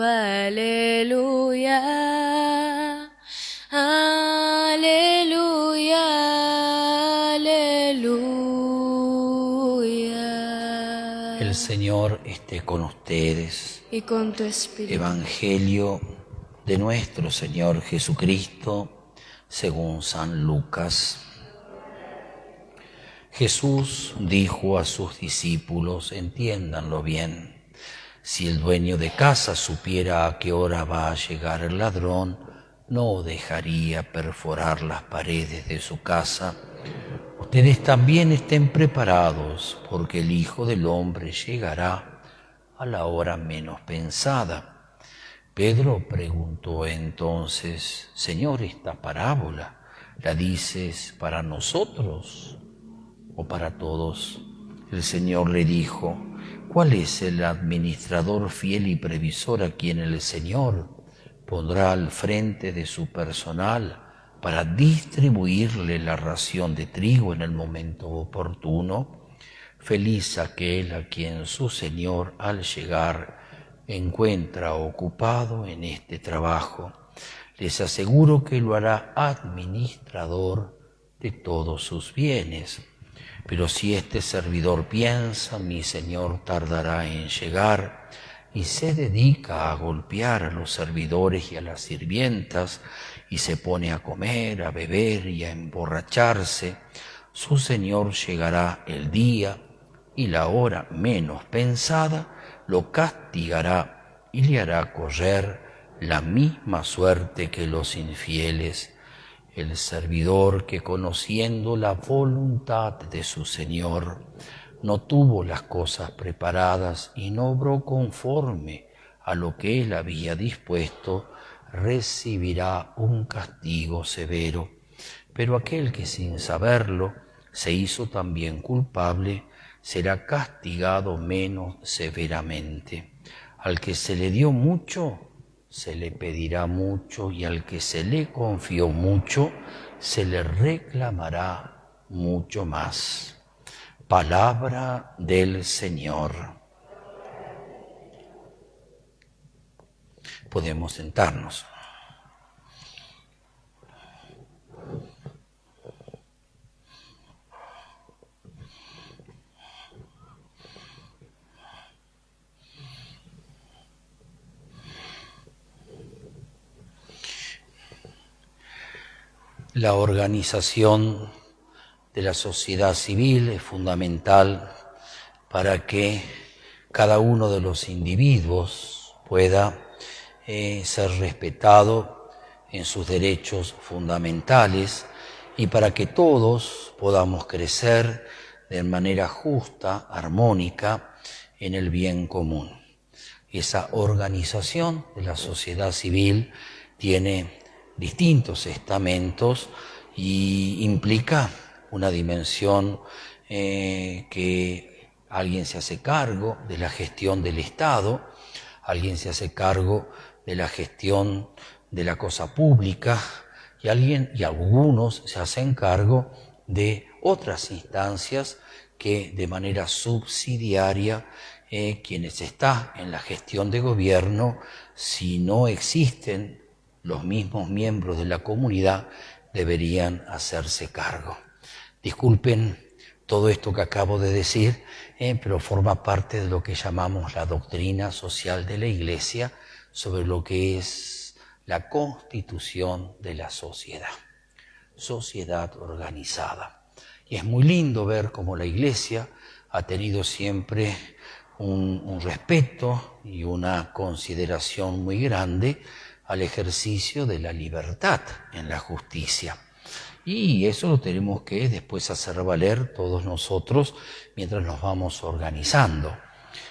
aleluya, aleluya, aleluya. El Señor esté con ustedes. Y con tu espíritu. Evangelio de nuestro Señor Jesucristo según San Lucas. Jesús dijo a sus discípulos, entiéndanlo bien, si el dueño de casa supiera a qué hora va a llegar el ladrón, no dejaría perforar las paredes de su casa. Ustedes también estén preparados, porque el Hijo del Hombre llegará a la hora menos pensada. Pedro preguntó entonces, Señor, ¿esta parábola la dices para nosotros o para todos? El Señor le dijo, ¿cuál es el administrador fiel y previsor a quien el Señor pondrá al frente de su personal para distribuirle la ración de trigo en el momento oportuno? Feliz aquel a quien su Señor al llegar encuentra ocupado en este trabajo. Les aseguro que lo hará administrador de todos sus bienes. Pero si este servidor piensa, mi Señor tardará en llegar, y se dedica a golpear a los servidores y a las sirvientas, y se pone a comer, a beber y a emborracharse, su Señor llegará el día y la hora menos pensada, lo castigará y le hará correr la misma suerte que los infieles. El servidor que, conociendo la voluntad de su Señor, no tuvo las cosas preparadas y no obró conforme a lo que él había dispuesto, recibirá un castigo severo. Pero aquel que sin saberlo se hizo también culpable, será castigado menos severamente. Al que se le dio mucho, se le pedirá mucho, y al que se le confió mucho, se le reclamará mucho más. Palabra del Señor. Podemos sentarnos. La organización de la sociedad civil es fundamental para que cada uno de los individuos pueda ser respetado en sus derechos fundamentales y para que todos podamos crecer de manera justa, armónica, en el bien común. Esa organización de la sociedad civil tiene distintos estamentos y implica una dimensión que alguien se hace cargo de la gestión del Estado, alguien se hace cargo de la gestión de la cosa pública y algunos se hacen cargo de otras instancias que de manera subsidiaria quienes están en la gestión de gobierno, si no existen los mismos miembros de la comunidad, deberían hacerse cargo. Disculpen todo esto que acabo de decir, pero forma parte de lo que llamamos la doctrina social de la Iglesia sobre lo que es la constitución de la sociedad organizada. Y es muy lindo ver cómo la Iglesia ha tenido siempre un respeto y una consideración muy grande al ejercicio de la libertad en la justicia. Y eso lo tenemos que después hacer valer todos nosotros mientras nos vamos organizando.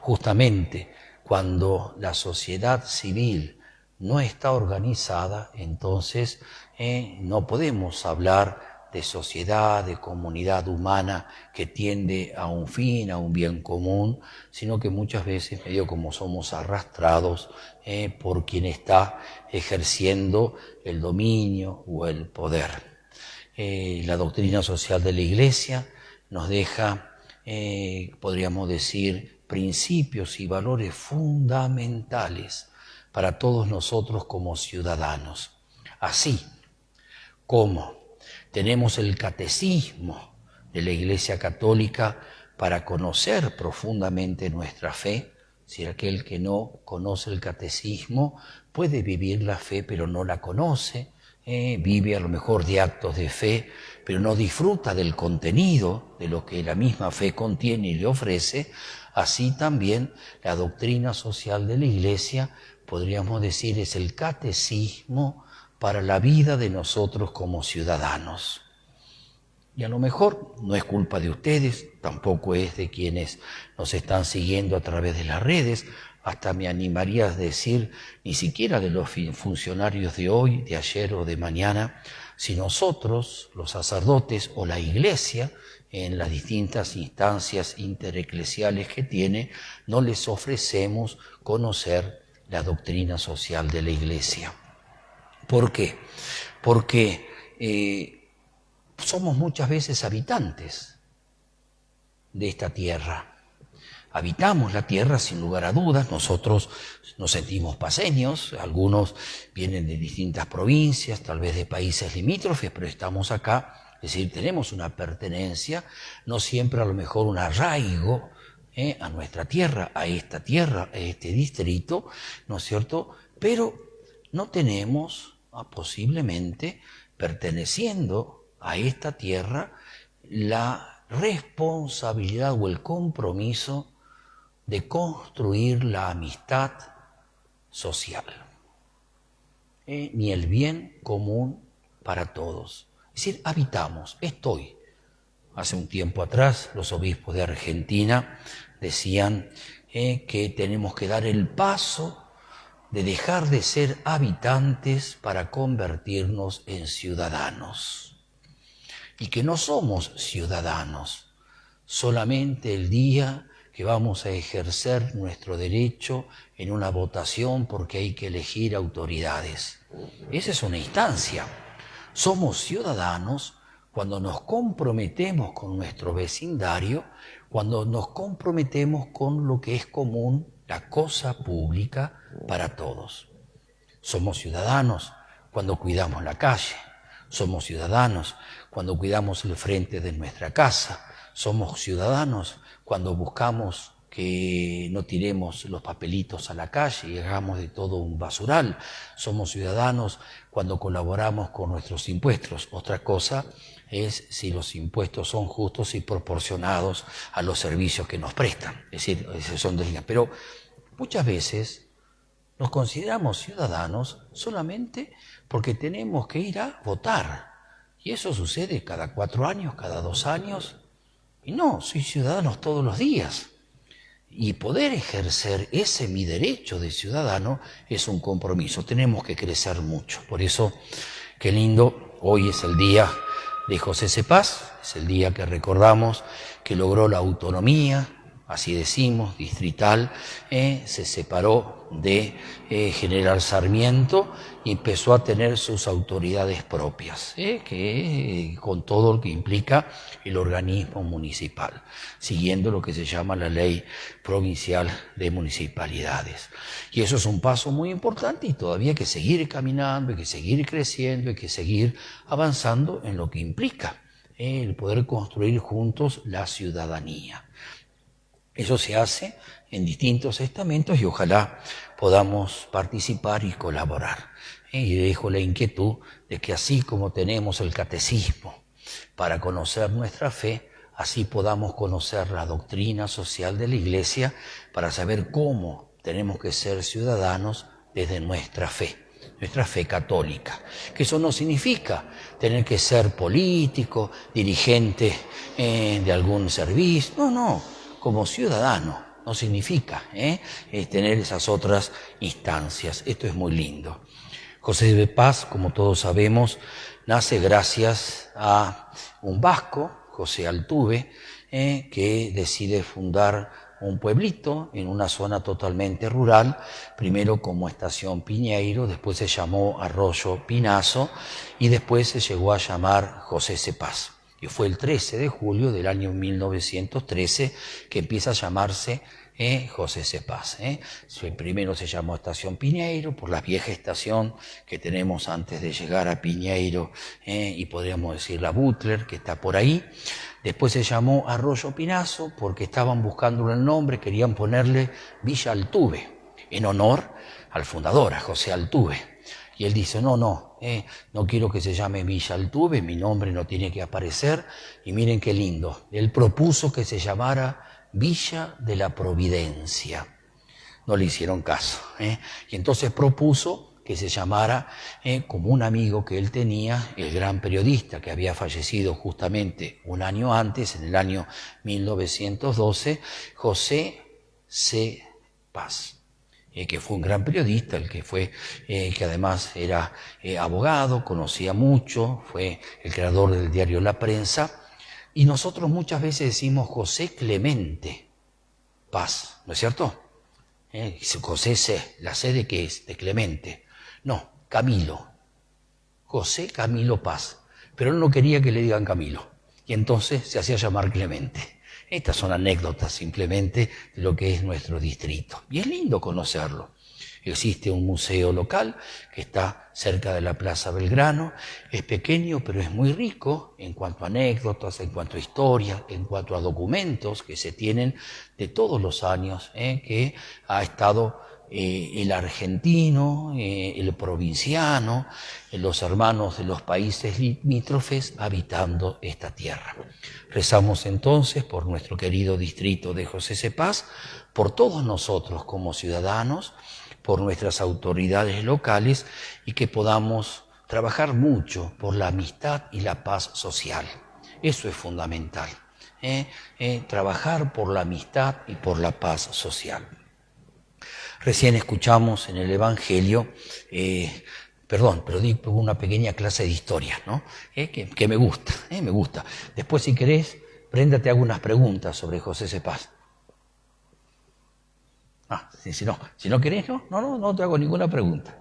Justamente cuando la sociedad civil no está organizada, entonces no podemos hablar de sociedad, de comunidad humana que tiende a un fin, a un bien común, sino que muchas veces medio como somos arrastrados por quien está ejerciendo el dominio o el poder. La doctrina social de la Iglesia nos deja, podríamos decir, principios y valores fundamentales para todos nosotros como ciudadanos. Así como tenemos el catecismo de la Iglesia Católica para conocer profundamente nuestra fe. Si aquel que no conoce el catecismo puede vivir la fe pero no la conoce, vive a lo mejor de actos de fe pero no disfruta del contenido de lo que la misma fe contiene y le ofrece. Así también la doctrina social de la Iglesia, podríamos decir, es el catecismo para la vida de nosotros como ciudadanos. Y a lo mejor no es culpa de ustedes, tampoco es de quienes nos están siguiendo a través de las redes, hasta me animaría a decir, ni siquiera de los funcionarios de hoy, de ayer o de mañana, si nosotros, los sacerdotes o la Iglesia, en las distintas instancias intereclesiales que tiene, no les ofrecemos conocer la doctrina social de la Iglesia. ¿Por qué? Porque somos muchas veces habitantes de esta tierra. Habitamos la tierra sin lugar a dudas, nosotros nos sentimos paseños, algunos vienen de distintas provincias, tal vez de países limítrofes, pero estamos acá, es decir, tenemos una pertenencia, no siempre a lo mejor un arraigo a nuestra tierra, a este distrito, ¿no es cierto? Pero no tenemos posiblemente perteneciendo a esta tierra la responsabilidad o el compromiso de construir la amistad social, ni el bien común para todos. Es decir, habitamos, estoy. Hace un tiempo atrás los obispos de Argentina decían que tenemos que dar el paso de dejar de ser habitantes para convertirnos en ciudadanos. Y que no somos ciudadanos solamente el día que vamos a ejercer nuestro derecho en una votación porque hay que elegir autoridades. Esa es una instancia. Somos ciudadanos cuando nos comprometemos con nuestro vecindario, cuando nos comprometemos con lo que es común, la cosa pública para todos. Somos ciudadanos cuando cuidamos la calle, somos ciudadanos cuando cuidamos el frente de nuestra casa, somos ciudadanos cuando buscamos que no tiremos los papelitos a la calle y hagamos de todo un basural. Somos ciudadanos cuando colaboramos con nuestros impuestos. Otra cosa es si los impuestos son justos y proporcionados a los servicios que nos prestan. Es decir, son de línea. Pero muchas veces nos consideramos ciudadanos solamente porque tenemos que ir a votar. Y eso sucede cada 4 años, cada 2 años. Y no, soy ciudadano todos los días. Y poder ejercer ese mi derecho de ciudadano es un compromiso. Tenemos que crecer mucho. Por eso, qué lindo, hoy es el día de José Cepaz, es el día que recordamos que logró la autonomía, así decimos, distrital, se separó de General Sarmiento y empezó a tener sus autoridades propias, con todo lo que implica el organismo municipal, siguiendo lo que se llama la Ley Provincial de Municipalidades. Y eso es un paso muy importante y todavía hay que seguir caminando, hay que seguir creciendo, hay que seguir avanzando en lo que implica el poder construir juntos la ciudadanía. Eso se hace en distintos estamentos y ojalá podamos participar y colaborar. Y dejo la inquietud de que así como tenemos el catecismo para conocer nuestra fe, así podamos conocer la doctrina social de la Iglesia para saber cómo tenemos que ser ciudadanos desde nuestra fe católica. Que eso no significa tener que ser político, dirigente de algún servicio, no. Como ciudadano, no significa tener esas otras instancias. Esto es muy lindo. José de Paz, como todos sabemos, nace gracias a un vasco, José Altuve, que decide fundar un pueblito en una zona totalmente rural, primero como Estación Piñeiro, después se llamó Arroyo Pinazo y después se llegó a llamar José Cepaz. Que fue el 13 de julio del año 1913 que empieza a llamarse José Cepaz. Primero se llamó Estación Piñeiro, por la vieja estación que tenemos antes de llegar a Piñeiro, y podríamos decir la Butler, que está por ahí. Después se llamó Arroyo Pinazo, porque estaban buscando el nombre, querían ponerle Villa Altuve, en honor al fundador, a José Altuve. Y él dice, no quiero que se llame Villa Altuve, mi nombre no tiene que aparecer. Y miren qué lindo, él propuso que se llamara Villa de la Providencia. No le hicieron caso. Y entonces propuso que se llamara, como un amigo que él tenía, el gran periodista que había fallecido justamente un año antes, en el año 1912, José Cepaz. Que fue un gran periodista, que además era abogado, conocía mucho, fue el creador del diario La Prensa, y nosotros muchas veces decimos José Clemente Paz, ¿no es cierto? José C, ¿la C de qué es? De Clemente. No, Camilo, José Camilo Paz, pero él no quería que le digan Camilo, y entonces se hacía llamar Clemente. Estas son anécdotas simplemente de lo que es nuestro distrito. Y es lindo conocerlo. Existe un museo local que está cerca de la Plaza Belgrano. Es pequeño, pero es muy rico en cuanto a anécdotas, en cuanto a historia, en cuanto a documentos que se tienen de todos los años que ha estado el argentino, el provinciano, los hermanos de los países limítrofes habitando esta tierra. Rezamos entonces por nuestro querido distrito de José Cepaz, por todos nosotros como ciudadanos, por nuestras autoridades locales, y que podamos trabajar mucho por la amistad y la paz social. Eso es fundamental, trabajar por la amistad y por la paz social. Recién escuchamos en el Evangelio, pero di una pequeña clase de historia, ¿no? Que me gusta, me gusta. Después, si querés, Brenda, te hago unas preguntas sobre José Cepaz. Si no querés, no te hago ninguna pregunta,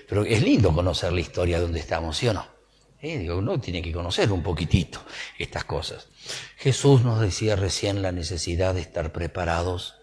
pero es lindo conocer la historia de donde estamos, ¿sí o no? Uno tiene que conocer un poquitito estas cosas. Jesús nos decía recién la necesidad de estar preparados.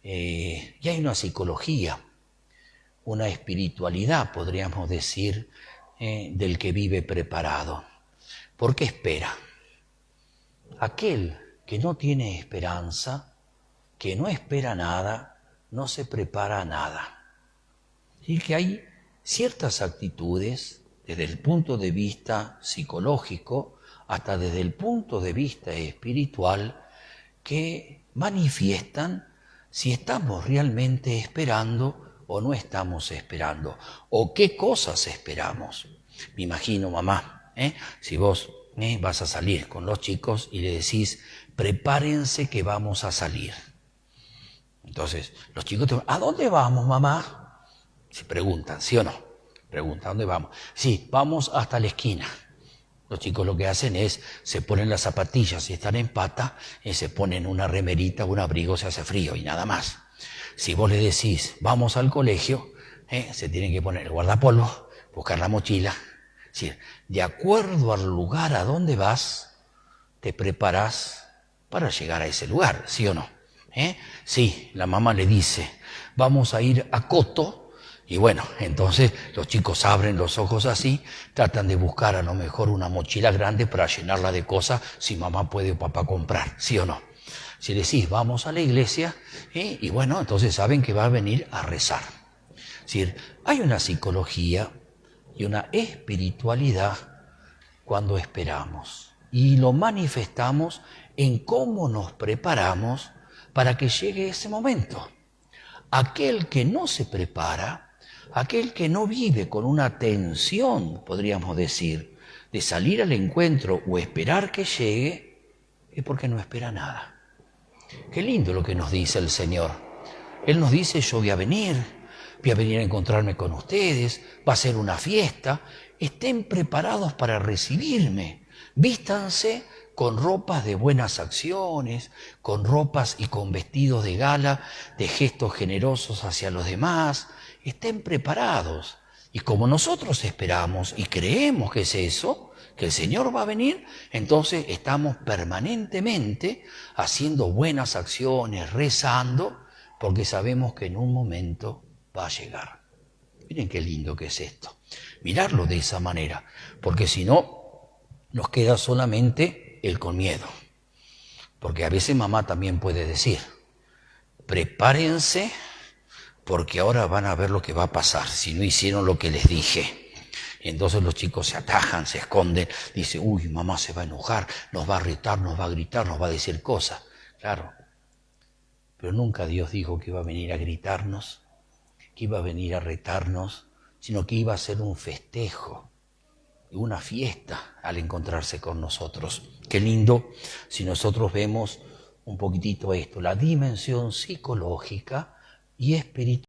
Y hay una psicología, una espiritualidad, podríamos decir, del que vive preparado. ¿Por qué espera? Aquel que no tiene esperanza, que no espera nada, no se prepara nada. Y que hay ciertas actitudes, desde el punto de vista psicológico hasta desde el punto de vista espiritual, que manifiestan si estamos realmente esperando o no estamos esperando, o qué cosas esperamos. Me imagino, mamá, si vos vas a salir con los chicos y le decís, prepárense que vamos a salir. Entonces, los chicos te van, ¿a dónde vamos, mamá? Se preguntan, ¿sí o no? Preguntan, ¿a dónde vamos? Sí, vamos hasta la esquina. Los chicos lo que hacen es, se ponen las zapatillas si están en pata, se ponen una remerita, un abrigo, se hace frío y nada más. Si vos le decís, vamos al colegio, se tienen que poner el guardapolvo, buscar la mochila. Es decir, de acuerdo al lugar a donde vas, te preparás para llegar a ese lugar, ¿sí o no? Sí, la mamá le dice, vamos a ir a Coto. Y bueno, entonces los chicos abren los ojos así, tratan de buscar a lo mejor una mochila grande para llenarla de cosas si mamá puede o papá comprar, ¿sí o no? Si decís, vamos a la iglesia, y bueno, entonces saben que va a venir a rezar. Es decir, hay una psicología y una espiritualidad cuando esperamos. Y lo manifestamos en cómo nos preparamos para que llegue ese momento. Aquel que no se prepara, aquel que no vive con una tensión, podríamos decir, de salir al encuentro o esperar que llegue, es porque no espera nada. Qué lindo lo que nos dice el Señor. Él nos dice, yo voy a venir a encontrarme con ustedes, va a ser una fiesta, estén preparados para recibirme, vístanse con ropas de buenas acciones, con ropas y con vestidos de gala, de gestos generosos hacia los demás. Estén preparados, Y como nosotros esperamos y creemos que es eso, que el Señor va a venir, entonces estamos permanentemente haciendo buenas acciones, rezando, porque sabemos que en un momento va a llegar. Miren qué lindo que es esto. Mirarlo de esa manera, porque si no, nos queda solamente el con miedo. Porque a veces mamá también puede decir, prepárense, porque ahora van a ver lo que va a pasar si no hicieron lo que les dije. Y entonces los chicos se atajan, se esconden, dicen, uy, mamá se va a enojar, nos va a retar, nos va a gritar, nos va a decir cosas. Claro, pero nunca Dios dijo que iba a venir a gritarnos, que iba a venir a retarnos, sino que iba a ser un festejo, una fiesta al encontrarse con nosotros. Qué lindo si nosotros vemos un poquitito esto, la dimensión psicológica y espiritual